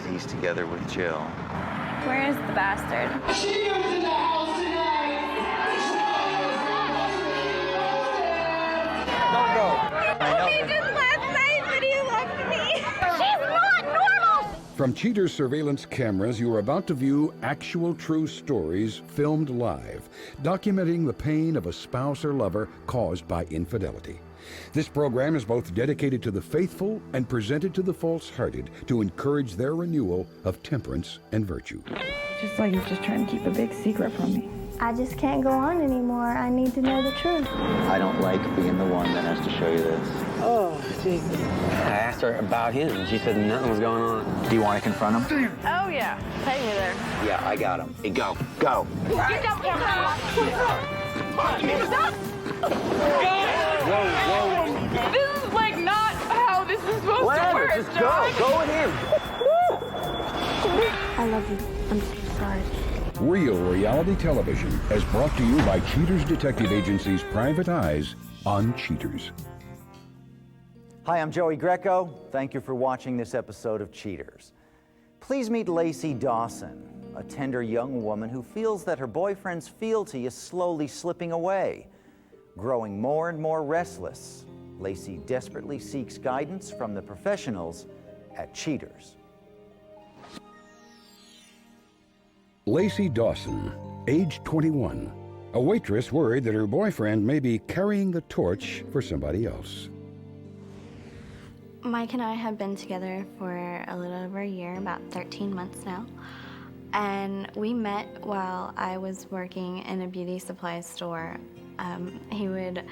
He's together with Jill. Where is the bastard? She was in the house tonight! Don't go. I know. He did last night, but he left me. She's not normal! From Cheater's surveillance cameras, you are about to view actual true stories filmed live, documenting the pain of a spouse or lover caused by infidelity. This program is both dedicated to the faithful and presented to the false-hearted to encourage their renewal of temperance and virtue. Just like he's just trying to keep a big secret from me. I just can't go on anymore. I need to know the truth. I don't like being the one that has to show you this. Oh, Jesus. I asked her about him, and she said nothing was going on. Do you want to confront him? Oh, yeah. Take me there. Yeah, I got him. Hey, go. Go. Get down, Whoa. This is like not how this is supposed to work, Just John. go. Go with him. I love you. I'm so sorry. Real reality television is brought to you by Cheaters Detective Agency's Private Eyes on Cheaters. Hi, I'm Joey Greco. Thank you for watching this episode of Cheaters. Please meet Lacy Dawson, a tender young woman who feels that her boyfriend's fealty is slowly slipping away. Growing more and more restless, Lacy desperately seeks guidance from the professionals at Cheaters. Lacy Dawson, age 21, a waitress worried that her boyfriend may be carrying the torch for somebody else. Mike and I have been together for a little over a year, about 13 months now. And we met while I was working in a beauty supply store. He would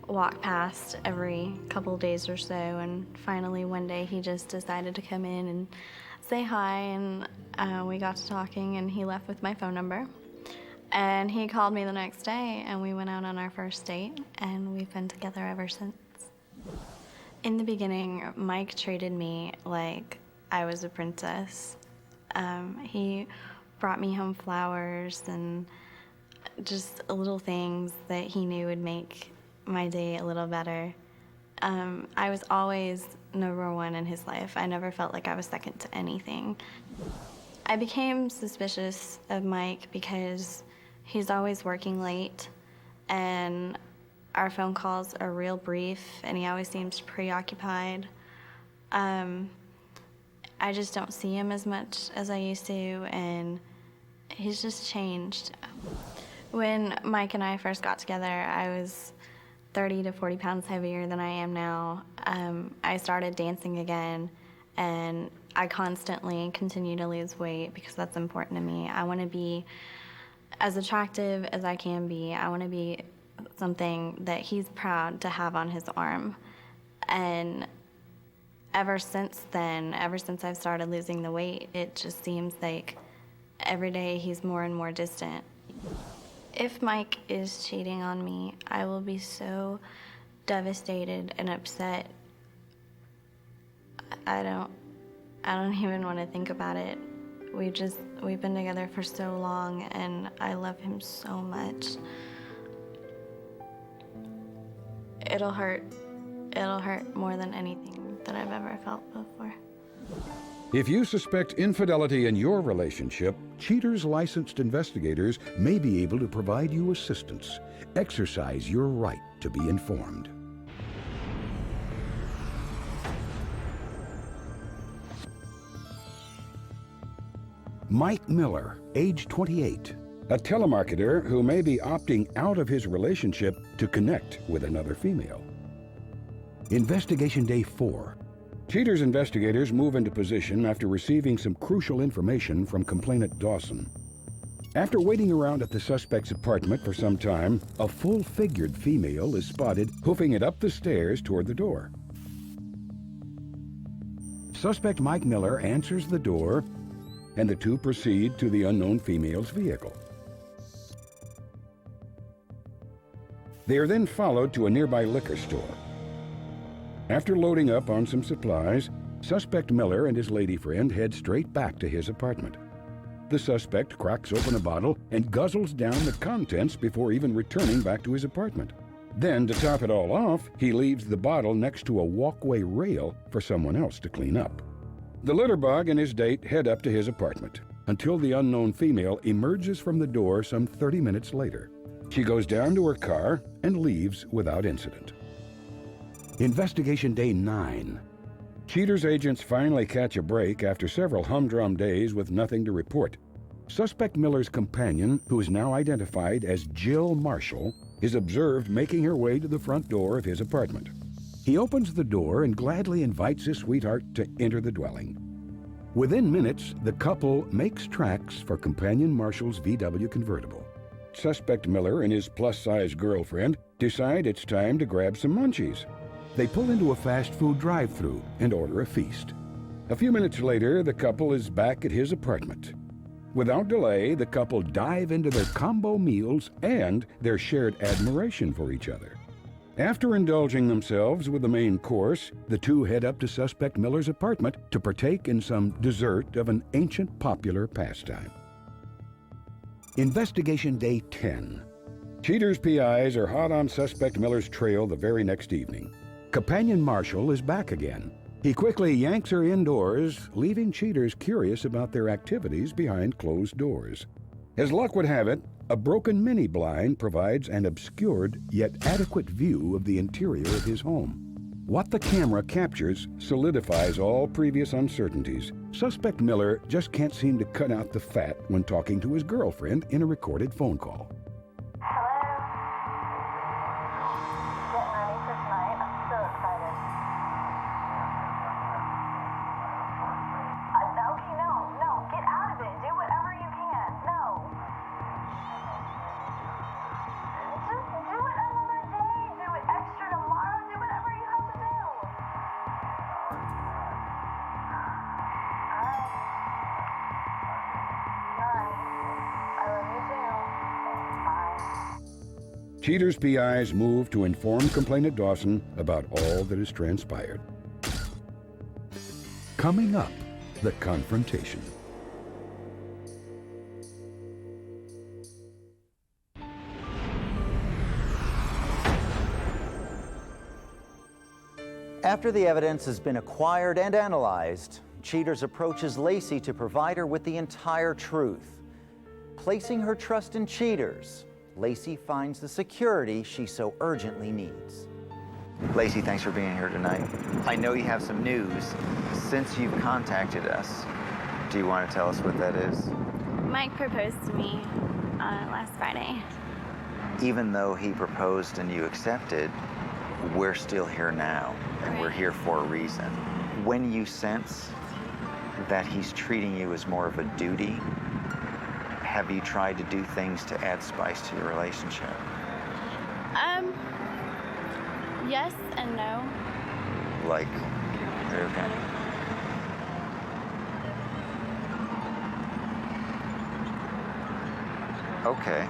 walk past every couple days or so, and finally one day he just decided to come in and say hi, and we got to talking, and he left with my phone number. And he called me the next day, and we went out on our first date, and we've been together ever since. In the beginning, Mike treated me like I was a princess. He brought me home flowers and just little things that he knew would make my day a little better. I was always number one in his life. I never felt like I was second to anything. I became suspicious of Mike because he's always working late, and our phone calls are real brief, and he always seems preoccupied. I just don't see him as much as I used to, and he's just changed. When Mike and I first got together, I was 30 to 40 pounds heavier than I am now. I started dancing again, and I constantly continue to lose weight because that's important to me. I want to be as attractive as I can be. I want to be something that he's proud to have on his arm. And ever since then, ever since I've started losing the weight, it just seems like every day he's more and more distant. If Mike is cheating on me, I will be so devastated and upset. I don't even want to think about it. We've been together for so long, and I love him so much. It'll hurt more than anything that I've ever felt before. If you suspect infidelity in your relationship, Cheaters licensed investigators may be able to provide you assistance. Exercise your right to be informed. Mike Miller, age 28, a telemarketer who may be opting out of his relationship to connect with another female. Investigation Day 4. Cheaters investigators move into position after receiving some crucial information from complainant Dawson. After waiting around at the suspect's apartment for some time, a full-figured female is spotted hoofing it up the stairs toward the door. Suspect Mike Miller answers the door, and the two proceed to the unknown female's vehicle. They are then followed to a nearby liquor store. After loading up on some supplies, suspect Miller and his lady friend head straight back to his apartment. The suspect cracks open a bottle and guzzles down the contents before even returning back to his apartment. Then, to top it all off, he leaves the bottle next to a walkway rail for someone else to clean up. The litterbug and his date head up to his apartment until the unknown female emerges from the door some 30 minutes later. She goes down to her car and leaves without incident. Investigation Day 9. Cheaters agents finally catch a break after several humdrum days with nothing to report. Suspect Miller's companion, who is now identified as Jill Marshall, is observed making her way to the front door of his apartment. He opens the door and gladly invites his sweetheart to enter the dwelling. Within minutes, the couple makes tracks for companion Marshall's VW convertible. Suspect Miller and his plus-size girlfriend decide it's time to grab some munchies. They pull into a fast food drive-thru and order a feast. A few minutes later, the couple is back at his apartment. Without delay, the couple dive into their combo meals and their shared admiration for each other. After indulging themselves with the main course, the two head up to Suspect Miller's apartment to partake in some dessert of an ancient popular pastime. Investigation Day 10. Cheaters' PIs are hot on Suspect Miller's trail the very next evening. Companion Marshall is back again. He quickly yanks her indoors, leaving cheaters curious about their activities behind closed doors. As luck would have it, a broken mini blind provides an obscured yet adequate view of the interior of his home. What the camera captures solidifies all previous uncertainties. Suspect Miller just can't seem to cut out the fat when talking to his girlfriend in a recorded phone call. Cheaters' PIs move to inform complainant Dawson about all that has transpired. Coming up, the confrontation. After the evidence has been acquired and analyzed, Cheaters approaches Lacy to provide her with the entire truth. Placing her trust in Cheaters, Lacy finds the security she so urgently needs. Lacy, thanks for being here tonight. I know you have some news. Since you've contacted us, do you want to tell us what that is? Mike proposed to me last Friday. Even though he proposed and you accepted, we're still here now, and we're here for a reason. When you sense that he's treating you as more of a duty, have you tried to do things to add spice to your relationship? Yes and no. Like, okay. Okay.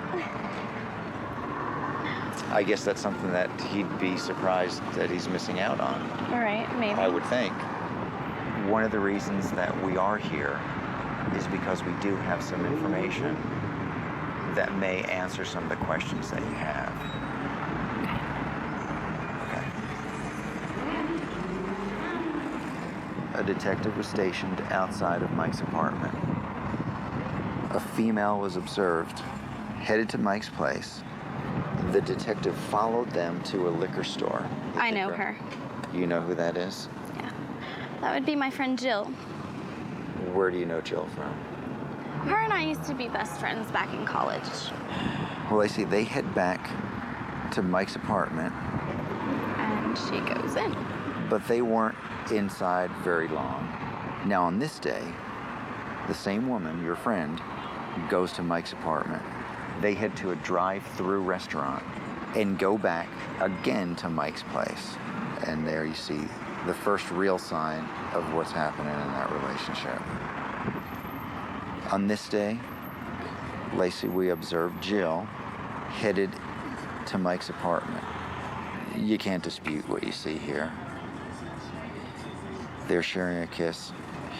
I guess that's something that he'd be surprised that he's missing out on. All right, maybe. I would think. One of the reasons that we are here is because we do have some information that may answer some of the questions that you have. Okay. A detective was stationed outside of Mike's apartment. A female was observed, headed to Mike's place. The detective followed them to a liquor store. I know her. You know who that is? Yeah. That would be my friend Jill. Where do you know Jill from? Her and I used to be best friends back in college. Well, I see they head back to Mike's apartment. And she goes in. But they weren't inside very long. Now, on this day, the same woman, your friend, goes to Mike's apartment. They head to a drive-through restaurant and go back again to Mike's place. And there you see the first real sign of what's happening in that relationship. On this day, Lacy, we observed Jill headed to Mike's apartment. You can't dispute what you see here. They're sharing a kiss.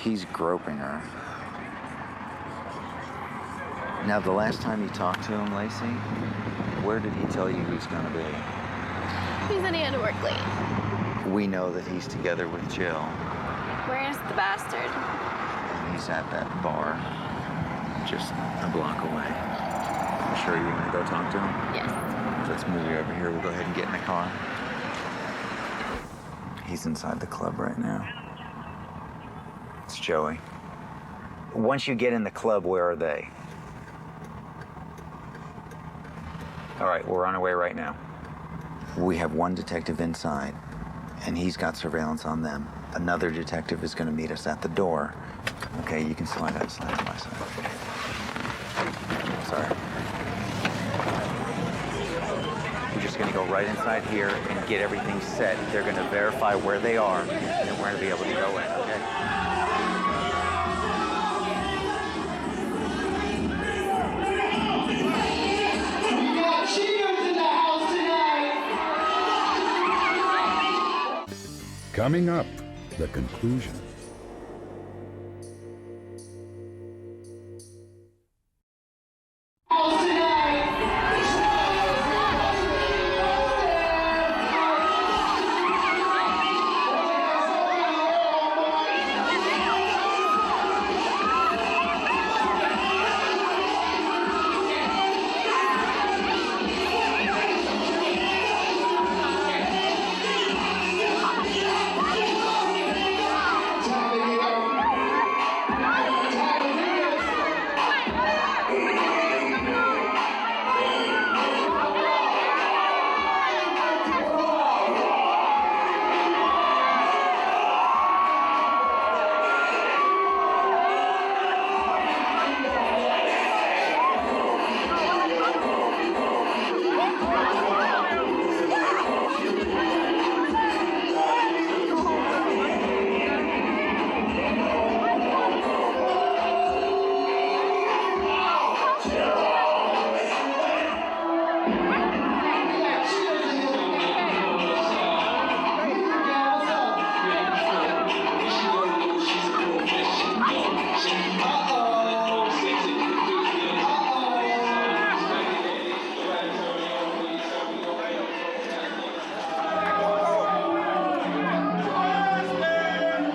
He's groping her. Now, the last time you talked to him, Lacy, where did he tell you he was going to be? He said he had to work late. We know that he's together with Jill. Where's the bastard? He's at that bar, just a block away. You sure you want to go talk to him? Yes. Let's move you over here. We'll go ahead and get in the car. He's inside the club right now. It's Joey. Once you get in the club, where are they? All right, we're on our way right now. We have one detective inside, and he's got surveillance on them. Another detective is going to meet us at the door. Okay, you can slide out to my side. Sorry. We're just going to go right inside here and get everything set. They're going to verify where they are, and then we're going to be able to go in, okay? We got cheaters in the house tonight. Coming up, the conclusion. House tonight.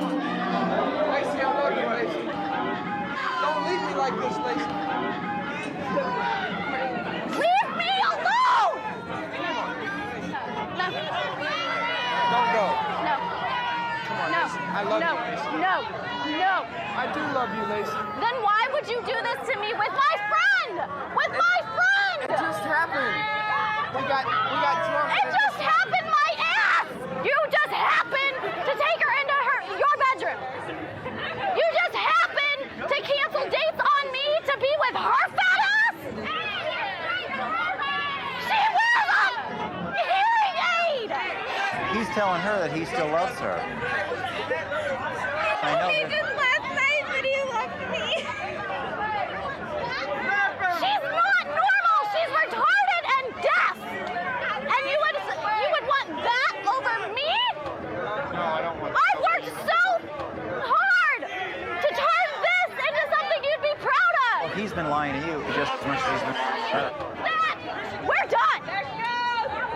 Lacy, I love you, Lacy. Don't leave me like this, Lacy. Leave me alone! No. Don't go. No. Come on, No. Lacy. I love No. you, Lacy. No. No. I do love you, Lacy. Then why would you do this to me with my friend? With my friend! It just happened. We got drunk. It just happened, my ass! You just happened to take her into your bedroom. You just happened to cancel dates on me to be with her fat ass? She wears a hearing aid! He's telling her that he still loves her. I know He that. did last night, but he left me. She's not normal. She's retarded and deaf. And you would want that over me? No, I don't want I worked so hard to turn this into something you'd be proud of. He's been lying to you just as much as he's been lying to her. That, we're done.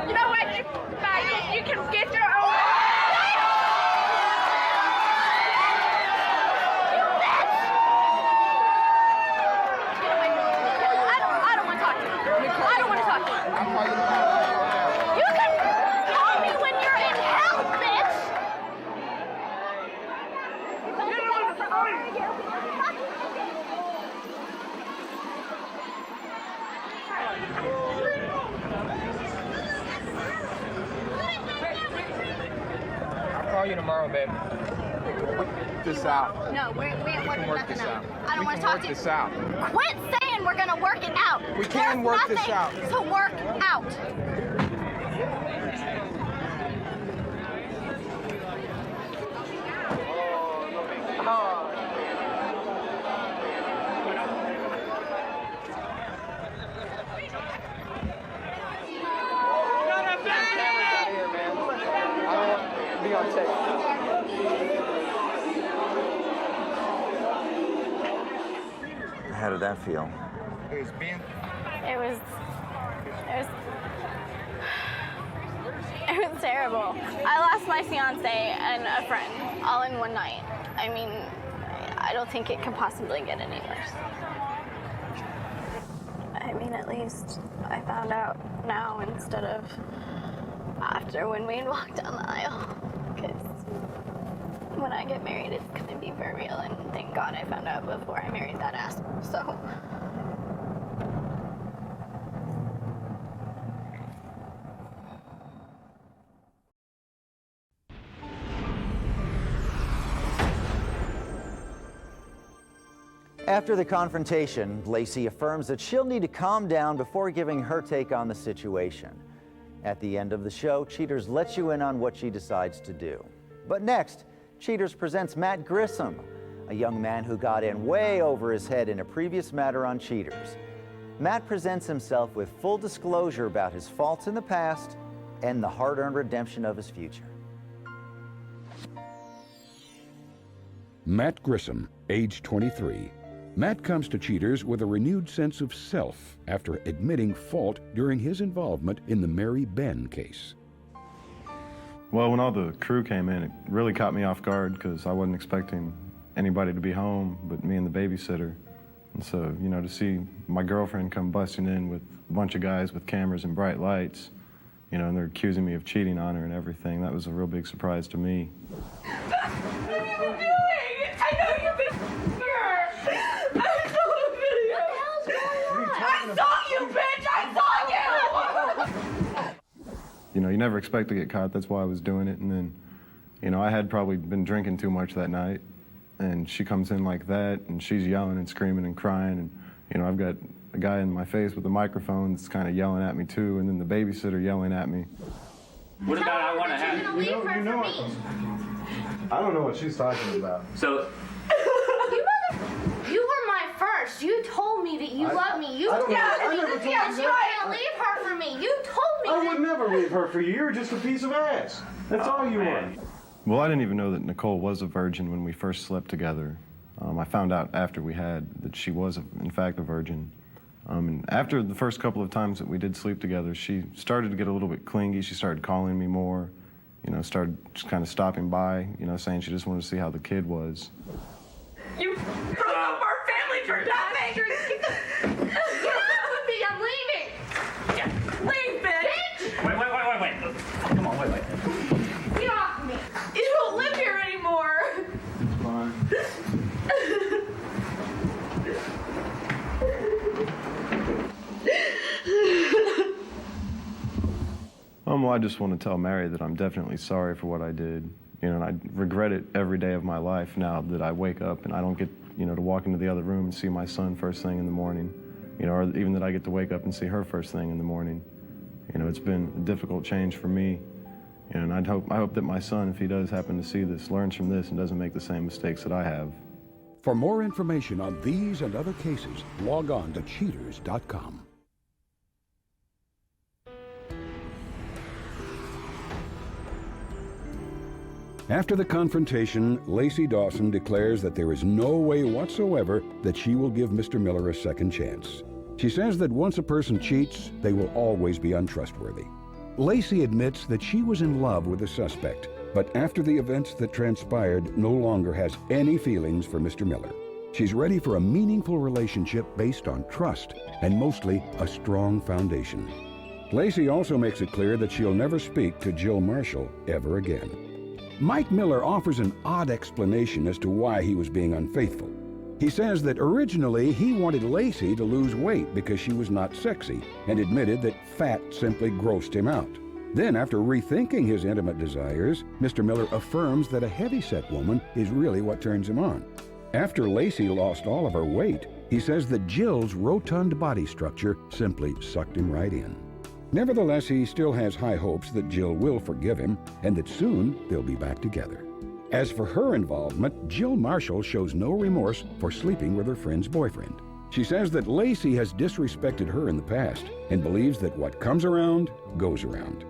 You know what? You can get your own. You bitch! Get away from me. I don't want to talk to you. I don't want to talk to you. I'll call you tomorrow. You can call me when you're in hell, bitch! I'll call you tomorrow, babe. Work this out. No, we ain't We can working work nothing this out. out. I don't We want can to talk work to you. this out. Quit saying we're gonna work it out. We can There's work this nothing out. to work out. Be on tape. How did that feel? It was being. It was terrible. I lost my fiance and a friend all in one night. I mean, I don't think it could possibly get any worse. I mean, at least I found out now instead of after when we had walked down the aisle. Because when I get married, it's going to be for real. And thank God I found out before I married that asshole. So. After the confrontation, Lacy affirms that she'll need to calm down before giving her take on the situation. At the end of the show, Cheaters lets you in on what she decides to do. But next, Cheaters presents Matt Grissom, a young man who got in way over his head in a previous matter on Cheaters. Matt presents himself with full disclosure about his faults in the past and the hard-earned redemption of his future. Matt Grissom, age 23. Matt comes to Cheaters with a renewed sense of self after admitting fault during his involvement in the Mary Ben case. Well, when all the crew came in, it really caught me off guard because I wasn't expecting anybody to be home but me and the babysitter. And so, you know, to see my girlfriend come busting in with a bunch of guys with cameras and bright lights, you know, and they're accusing me of cheating on her and everything, that was a real big surprise to me. You know, you never expect to get caught, that's why I was doing it. And then, you know, I had probably been drinking too much that night, and she comes in like that, and she's yelling and screaming and crying, and, you know, I've got a guy in my face with a microphone that's kind of yelling at me too, and then the babysitter yelling at me. What about I want to have You know I don't know what she's talking about. So, You were my first. You told me that you love me. You told me that you can't leave her for me. You told me I would never leave her for you. You're just a piece of ass. That's all you are. Well, I didn't even know that Nicole was a virgin when we first slept together. I found out after we had that she was, in fact, a virgin. And after the first couple of times that we did sleep together, she started to get a little bit clingy. She started calling me more, you know, started just kind of stopping by, you know, saying she just wanted to see how the kid was. You broke up our family for nothing. Get off of me. I'm leaving. yeah. Leave, bitch. Wait. Come on, wait. Get off me. You don't live here anymore. It's fine. Well, I just want to tell Mary that I'm definitely sorry for what I did. You know, and I regret it every day of my life now that I wake up and I don't get, you know, to walk into the other room and see my son first thing in the morning. You know, or even that I get to wake up and see her first thing in the morning. You know, it's been a difficult change for me. You know, and I hope that my son, if he does happen to see this, learns from this and doesn't make the same mistakes that I have. For more information on these and other cases, log on to cheaters.com. After the confrontation, Lacy Dawson declares that there is no way whatsoever that she will give Mr. Miller a second chance. She says that once a person cheats, they will always be untrustworthy. Lacy admits that she was in love with the suspect, but after the events that transpired, no longer has any feelings for Mr. Miller. She's ready for a meaningful relationship based on trust and mostly a strong foundation. Lacy also makes it clear that she'll never speak to Jill Marshall ever again. Mike Miller offers an odd explanation as to why he was being unfaithful. He says that originally he wanted Lacy to lose weight because she was not sexy, and admitted that fat simply grossed him out. Then, after rethinking his intimate desires, Mr. Miller affirms that a heavyset woman is really what turns him on. After Lacy lost all of her weight, he says that Jill's rotund body structure simply sucked him right in. Nevertheless, he still has high hopes that Jill will forgive him and that soon they'll be back together. As for her involvement, Jill Marshall shows no remorse for sleeping with her friend's boyfriend. She says that Lacy has disrespected her in the past and believes that what comes around goes around.